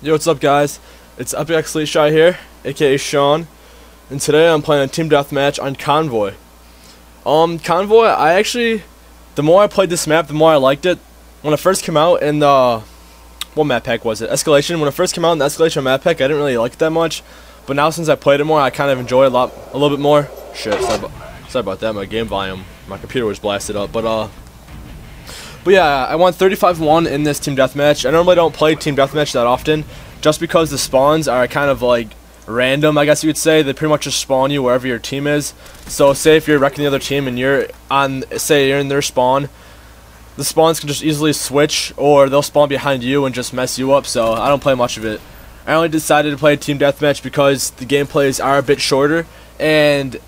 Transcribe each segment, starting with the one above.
Yo, what's up, guys? It's Epic Sleet Shy here, aka Sean, and today I'm playing a team deathmatch on Convoy. Convoy, the more I played this map, the more I liked it. When it first came out in the, what map pack was it? Escalation. When it first came out in the Escalation map pack, I didn't really like it that much, but now since I played it more, I kind of enjoy it a little bit more. Shit, sorry about that. My game volume, my computer was blasted up, but yeah, I won 35-1 in this team deathmatch. I normally don't play team deathmatch that often, just because the spawns are kind of like random, I guess you could say. They pretty much just spawn you wherever your team is. So say if you're wrecking the other team and you're in their spawn, the spawns can just easily switch, or they'll spawn behind you and just mess you up. So I don't play much of it. I only decided to play team deathmatch because the gameplays are a bit shorter, and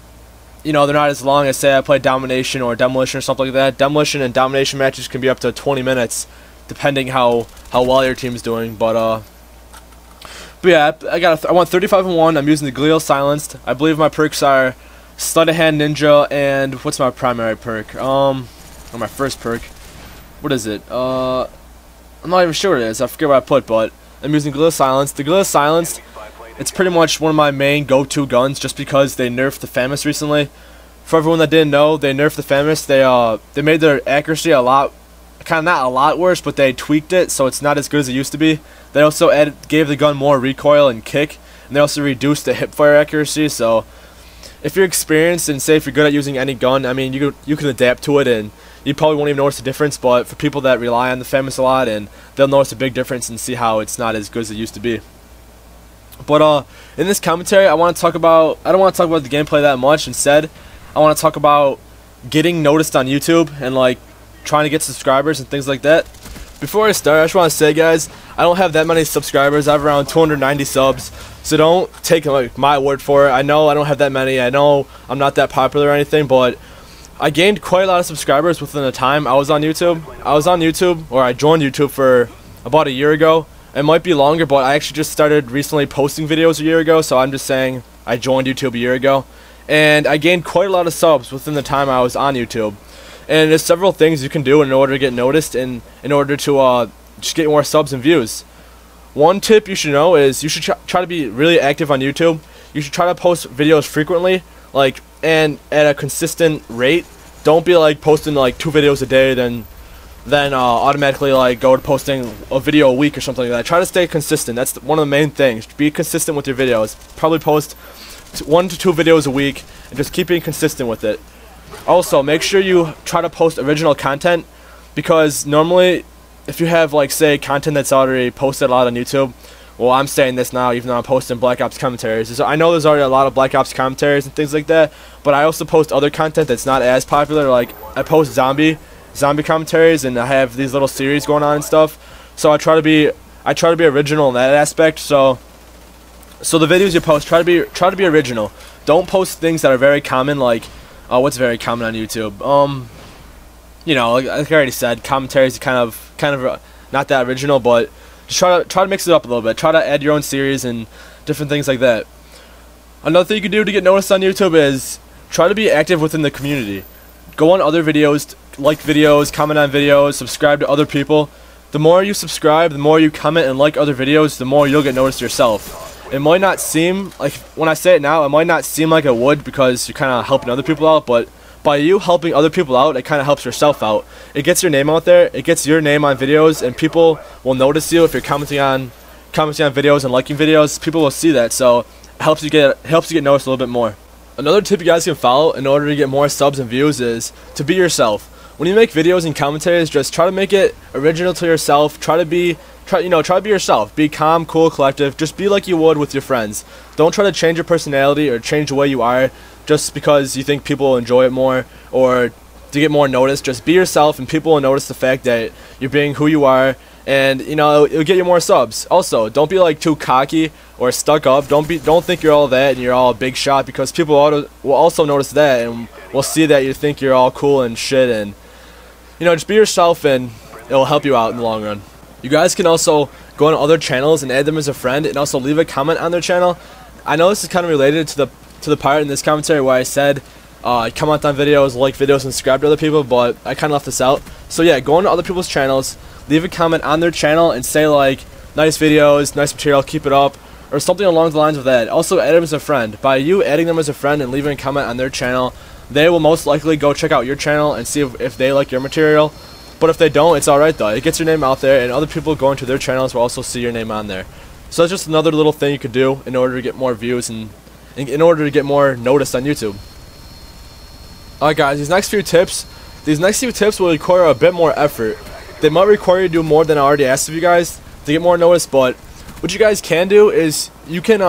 you know, they're not as long as, say, I play Domination or Demolition or something like that. Demolition and Domination matches can be up to 20 minutes, depending how well your team's doing. But yeah, I won 35-1. I'm using the Glial Silenced. I believe my perks are Sleight of Hand Ninja and what's my primary perk? Or my first perk. What is it? I'm not even sure what it is. I forget what I put, but I'm using Glial Silenced. The Glial Silenced, it's pretty much one of my main go-to guns, just because they nerfed the FAMAS recently. For everyone that didn't know, they nerfed the FAMAS. They made their accuracy a lot, not a lot worse, but they tweaked it so it's not as good as it used to be. They also gave the gun more recoil and kick, and they also reduced the hipfire accuracy. So if you're experienced and say if you're good at using any gun, I mean, you can adapt to it and you probably won't even notice the difference. But for people that rely on the FAMAS a lot, and they'll notice a big difference and see how it's not as good as it used to be. But in this commentary, I don't want to talk about the gameplay that much. Instead, I want to talk about getting noticed on YouTube and like trying to get subscribers and things like that. Before I start, I just want to say, guys, I don't have that many subscribers. I have around 290 subs, so don't take my word for it. I know I don't have that many. I know I'm not that popular or anything, but I gained quite a lot of subscribers within the time I was on YouTube. I joined YouTube for about a year ago. It might be longer, but I actually just started recently posting videos a year ago, so I'm just saying I joined YouTube a year ago. And I gained quite a lot of subs within the time I was on YouTube. And there's several things you can do in order to get noticed and in order to just get more subs and views. One tip you should know is you should try to be really active on YouTube. You should try to post videos frequently, and at a consistent rate. Don't be like posting like 2 videos a day, then automatically like go to posting a video a week or something like that. Try to stay consistent. That's one of the main things. Be consistent with your videos. Probably post 1 to 2 videos a week and just keep being consistent with it. Also, make sure you try to post original content, because normally if you have like, say, content that's already posted a lot on YouTube, well, I'm saying this now even though I'm posting Black Ops commentaries. I know there's already a lot of Black Ops commentaries and things like that, but I also post other content that's not as popular. Like I post zombie commentaries, and I have these little series going on and stuff. So I try to be original in that aspect. So the videos you post, try to be original. Don't post things that are very common, like what's very common on YouTube. You know, like I already said, commentaries are kind of not that original, but just try to mix it up a little bit. Try to add your own series and different things like that. Another thing you can do to get noticed on YouTube is try to be active within the community. Go on other videos, like videos, comment on videos, subscribe to other people. The more you subscribe, the more you comment and like other videos, the more you'll get noticed yourself. It might not seem like, when I say it now, it might not seem like it would, because you're kind of helping other people out, but by you helping other people out, it kind of helps yourself out. It gets your name out there, it gets your name on videos, and people will notice you if you're commenting on videos and liking videos. People will see that, so it helps you get noticed a little bit more. Another tip you guys can follow in order to get more subs and views is to be yourself. When you make videos and commentaries, just try to make it original to yourself. Try to be yourself. Be calm, cool, collective. Just be like you would with your friends. Don't try to change your personality or change the way you are just because you think people will enjoy it more or to get more noticed. Just be yourself, and people will notice the fact that you're being who you are, and you know, it'll get you more subs. Also, don't be like too cocky or stuck up. Don't think you're all that and you're all a big shot, because people will also notice that and will see that you think you're all cool and shit. And you know, just be yourself, and it'll help you out in the long run. You guys can also go on other channels and add them as a friend, and also leave a comment on their channel. I know this is kind of related to the part in this commentary where I said comment on videos, like videos, and subscribe to other people, but I kind of left this out. So yeah, go on to other people's channels, leave a comment on their channel, and say like, nice videos, nice material, keep it up, or something along the lines of that. Also, add them as a friend. By you adding them as a friend and leaving a comment on their channel, they will most likely go check out your channel and see if they like your material. But if they don't, it's alright though. It gets your name out there, and other people going to their channels will also see your name on there. So that's just another little thing you could do in order to get more views and in order to get more noticed on YouTube. Alright guys, these next few tips will require a bit more effort. They might require you to do more than I already asked of you guys to get more noticed, but what you guys can do is you can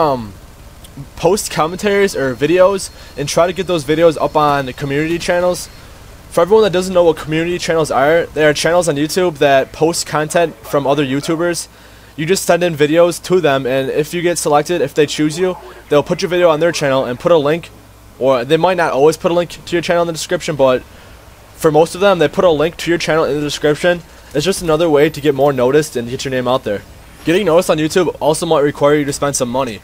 post commentaries or videos and try to get those videos up on community channels. For everyone that doesn't know what community channels are, they are channels on YouTube that post content from other YouTubers. You just send in videos to them, and if you get selected, if they choose you, they'll put your video on their channel and put a link, or they might not always put a link to your channel in the description, but for most of them, they put a link to your channel in the description. It's just another way to get more noticed and get your name out there. Getting noticed on YouTube also might require you to spend some money.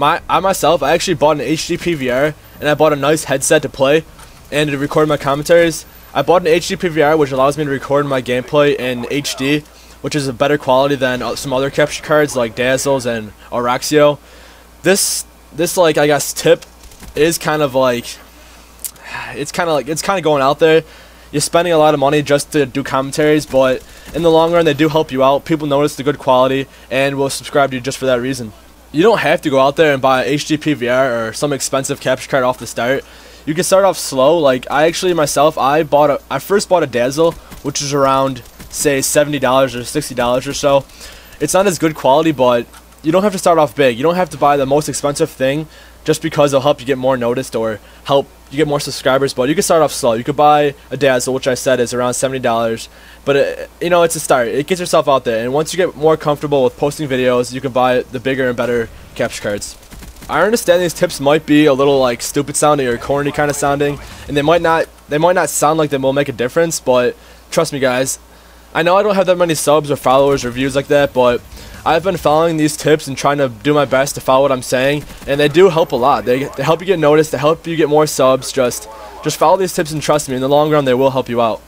I myself actually bought an HD PVR, and I bought a nice headset to play and to record my commentaries. I bought an HD PVR, which allows me to record my gameplay in HD, which is a better quality than some other capture cards like Dazzles and Oraxio. This like, I guess, tip is kind of like, it's kind of going out there. You're spending a lot of money just to do commentaries, but in the long run, they do help you out. People notice the good quality and will subscribe to you just for that reason. You don't have to go out there and buy an HD PVR or some expensive capture card off the start. You can start off slow. Like, I first bought a Dazzle, which is around, say, $70 or $60 or so. It's not as good quality, but you don't have to start off big. You don't have to buy the most expensive thing just because it'll help you get more noticed or help you get more subscribers. But you can start off slow. You could buy a Dazzle, which I said is around $70, but you know, it's a start. It gets yourself out there, and once you get more comfortable with posting videos, you can buy the bigger and better capture cards. I understand these tips might be a little like stupid sounding or corny kind of sounding, and they might not sound like they will make a difference, but trust me guys, I know I don't have that many subs or followers or views like that, but I've been following these tips and trying to do my best to follow what I'm saying, and they do help a lot. They help you get noticed, they help you get more subs. Just follow these tips and trust me, in the long run they will help you out.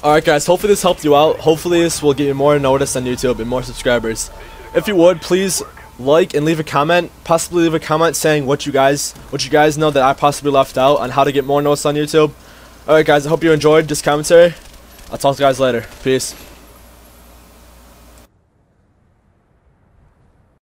Alright guys, hopefully this helped you out. Hopefully this will get you more noticed on YouTube and more subscribers. If you would, please like and leave a comment, possibly leave a comment saying what you guys know that I possibly left out on how to get more noticed on YouTube. Alright guys, I hope you enjoyed this commentary. I'll talk to you guys later. Peace.